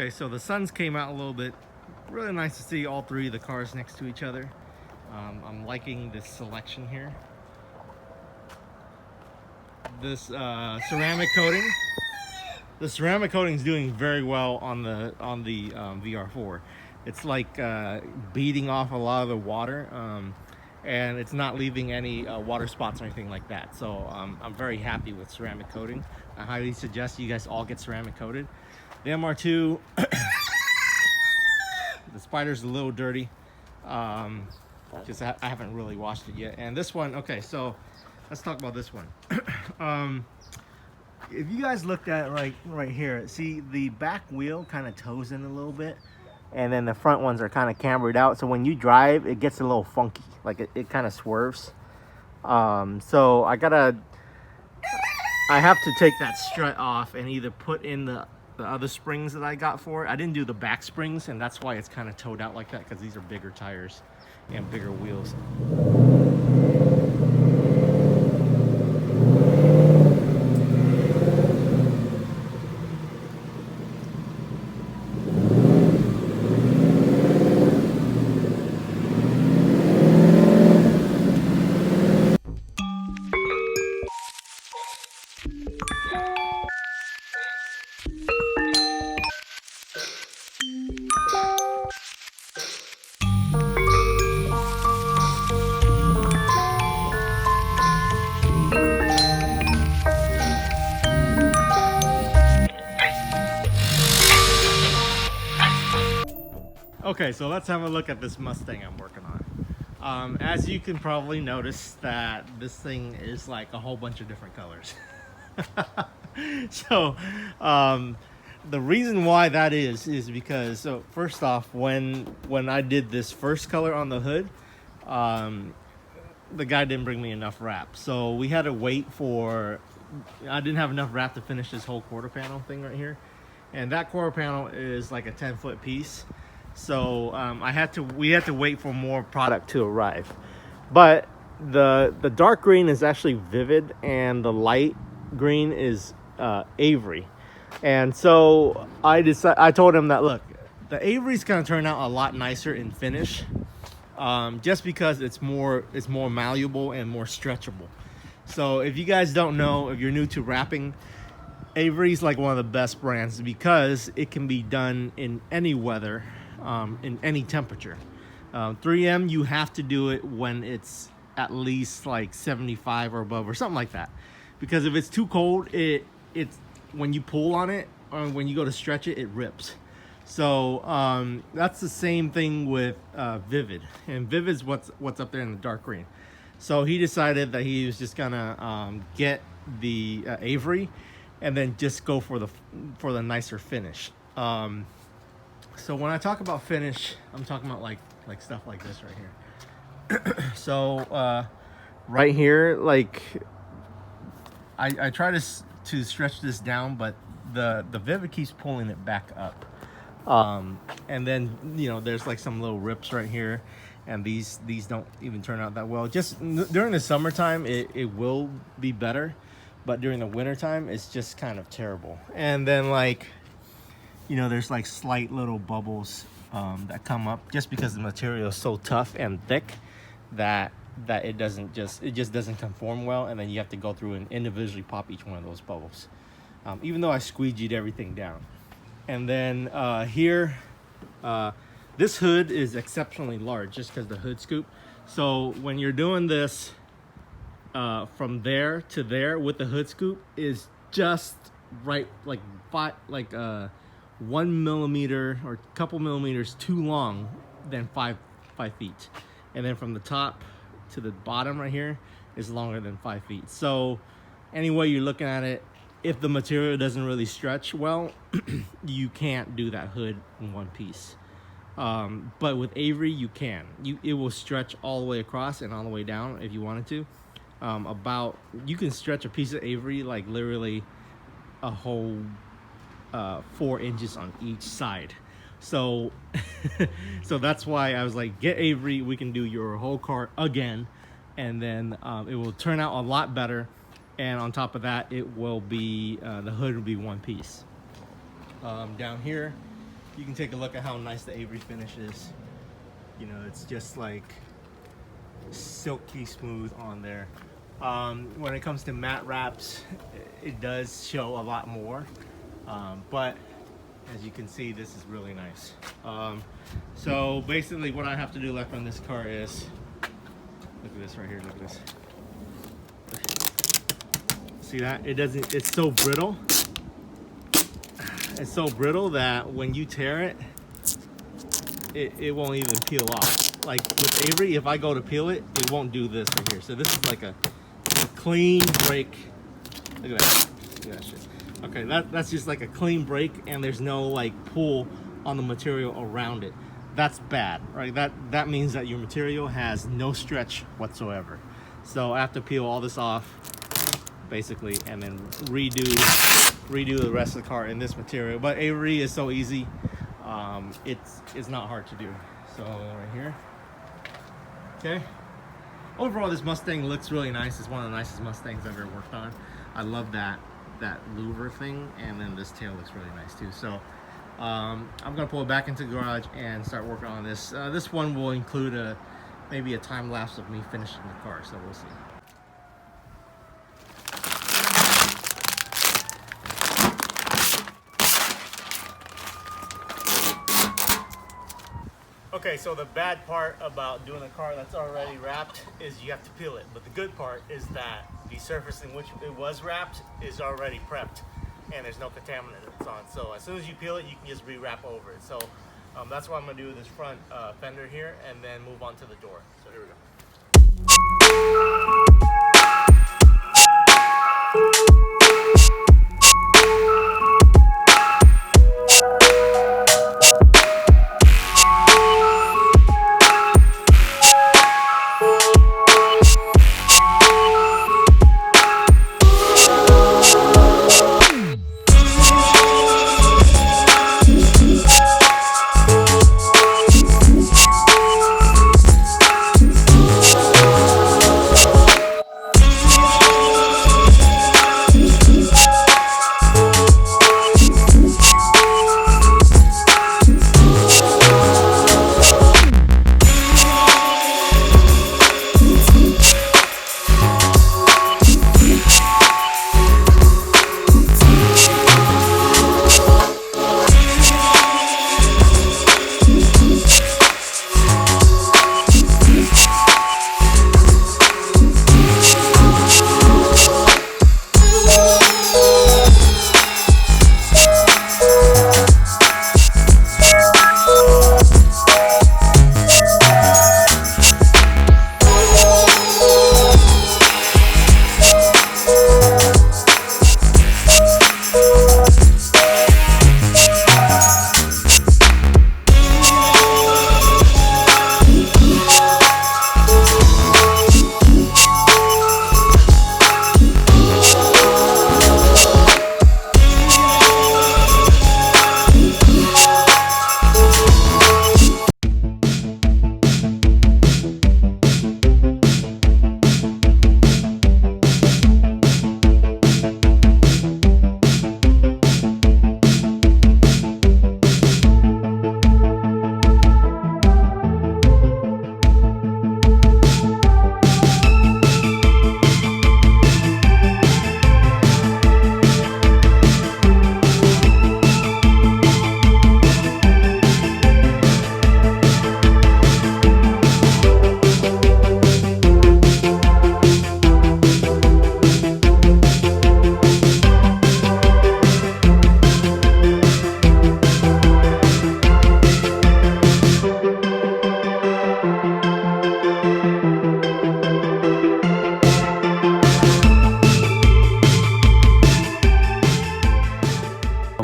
Okay, so the suns came out a little bit. Really nice to see all three of the cars next to each other. I'm liking this selection here. This ceramic coating. The ceramic coating is doing very well on the VR4. It's like beating off a lot of the water, and it's not leaving any water spots or anything like that. So I'm very happy with ceramic coating. I highly suggest you guys all get ceramic coated. The MR2, the Spider's a little dirty. Just I haven't really washed it yet. And this one, okay, so let's talk about this one. If you guys looked at right here, see the back wheel kind of toes in a little bit, and then the front ones are kind of cambered out. So when you drive, it gets a little funky, like it kind of swerves. So I have to take that strut off and either put in the other springs that I got for it. I didn't do the back springs, and that's why it's kind of towed out like that, because these are bigger tires and bigger wheels. Okay, so let's have a look at this Mustang I'm working on. As you can probably notice, that this thing is like a whole bunch of different colors. So the reason why that is because, so first off, when I did this first color on the hood, the guy didn't bring me enough wrap, so we had to wait for, I didn't have enough wrap to finish this whole quarter panel thing right here, and that quarter panel is like a 10-foot piece. So we had to wait for more product to arrive. But the dark green is actually Vivid, and the light green is Avery. And so I told him that, look, the Avery's gonna turn out a lot nicer in finish, just because it's more malleable and more stretchable. So if you guys don't know, if you're new to wrapping, Avery's like one of the best brands because it can be done in any weather. In any temperature. 3M, you have to do it when it's at least like 75 or above or something like that, because if it's too cold, it's when you pull on it or when you go to stretch it, it rips. So that's the same thing with Vivid, and Vivid's what's up there in the dark green. So he decided that he was just gonna get the Avery and then just go for the nicer finish. So when I talk about finish, I'm talking about like stuff like this right here. So right here, like I try to stretch this down, but the Vivid keeps pulling it back up. And then, you know, there's like some little rips right here, and these don't even turn out that well. Just during the summertime, it will be better, but during the wintertime, it's just kind of terrible. And then, like, you know, there's like slight little bubbles that come up just because the material is so tough and thick that it just doesn't conform well, and then you have to go through and individually pop each one of those bubbles, even though I squeegeed everything down. And then here, this hood is exceptionally large just because the hood scoop. So when you're doing this from there to there with the hood scoop is just right, like 1 millimeter or a couple millimeters too long than 5 feet, and then from the top to the bottom right here is longer than 5 feet. So anyway you're looking at it, if the material doesn't really stretch well, you can't do that hood in one piece. But with Avery, you can. It will stretch all the way across and all the way down if you wanted to. You can stretch a piece of Avery like literally a whole 4 inches on each side. So so that's why I was like, get Avery, we can do your whole car again, and then it will turn out a lot better. And on top of that, it will be the hood will be one piece. Down here, you can take a look at how nice the Avery finish is. You know, it's just like silky smooth on there. When it comes to matte wraps, it does show a lot more, but as you can see, this is really nice. So basically what I have to do left on this car is, look at this right here, look at this. See that? It's so brittle. It's so brittle that when you tear it, it won't even peel off. Like with Avery, if I go to peel it, it won't do this right here. So this is like a clean break. Look at that. Look at that shit. Okay, that's just like a clean break, and there's no like pull on the material around it. That's bad, right? That means that your material has no stretch whatsoever. So I have to peel all this off, basically, and then redo the rest of the car in this material. But Avery is so easy. It's not hard to do. So right here. Okay. Overall, this Mustang looks really nice. It's one of the nicest Mustangs I've ever worked on. I love that louver thing, and then this tail looks really nice too. So I'm gonna pull it back into the garage and start working on this. This one will include maybe a time lapse of me finishing the car, so we'll see. Okay, so the bad part about doing a car that's already wrapped is you have to peel it. But the good part is that the surface in which it was wrapped is already prepped, and there's no contaminant that's on. So as soon as you peel it, you can just re-wrap over it. So that's what I'm gonna do with this front fender here, and then move on to the door. So here we go.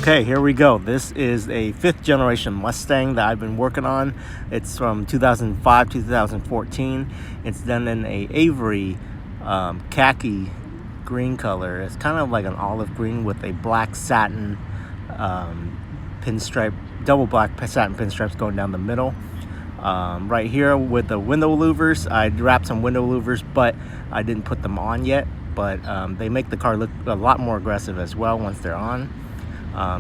Okay, here we go. This is a 5th generation Mustang that I've been working on. It's from 2005 to 2014. It's done in a Avery khaki green color. It's kind of like an olive green with a black satin pinstripe, double black satin pinstripes going down the middle. Right here with the window louvers, I wrapped some window louvers, but I didn't put them on yet. But they make the car look a lot more aggressive as well once they're on.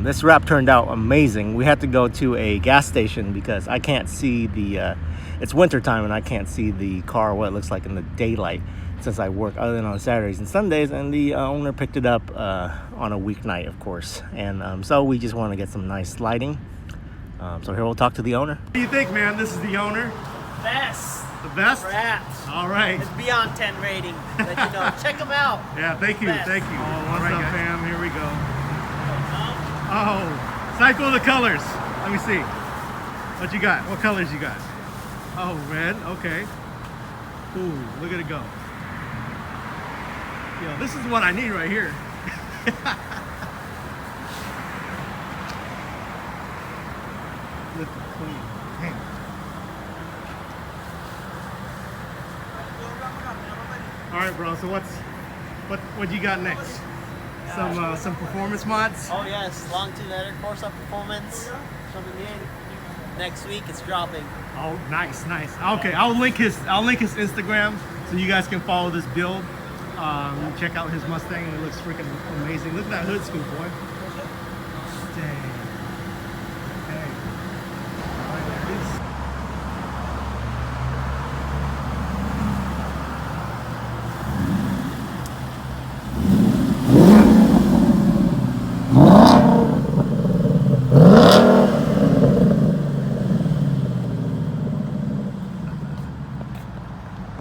This wrap turned out amazing. We had to go to a gas station because I can't see the, it's winter time and I can't see the car, what it looks like in the daylight, since I work other than on Saturdays and Sundays, and the owner picked it up on a weeknight, of course. And so we just want to get some nice lighting. So here we'll talk to the owner. What do you think, man? This is the owner. Best. The best? Wraps. All right. It's beyond 10 rating. Let you know. Check them out. Yeah, thank you. Best. Thank you. Oh, what's Right, up, guys. fam? Here we go. Oh, cycle of the colors. Let me see. What you got? What colors you got? Oh, red. Okay. Ooh, look at it go. Yo, this is what I need right here. Looking clean. Damn. All right, bro. So what you got next? Some performance mods. Oh yes, long to letter course up performance coming in next week. It's dropping. Oh, nice, nice. Okay, I'll link his Instagram so you guys can follow this build. Check out his Mustang. It looks freaking amazing. Look at that hood scoop, boy. Dang.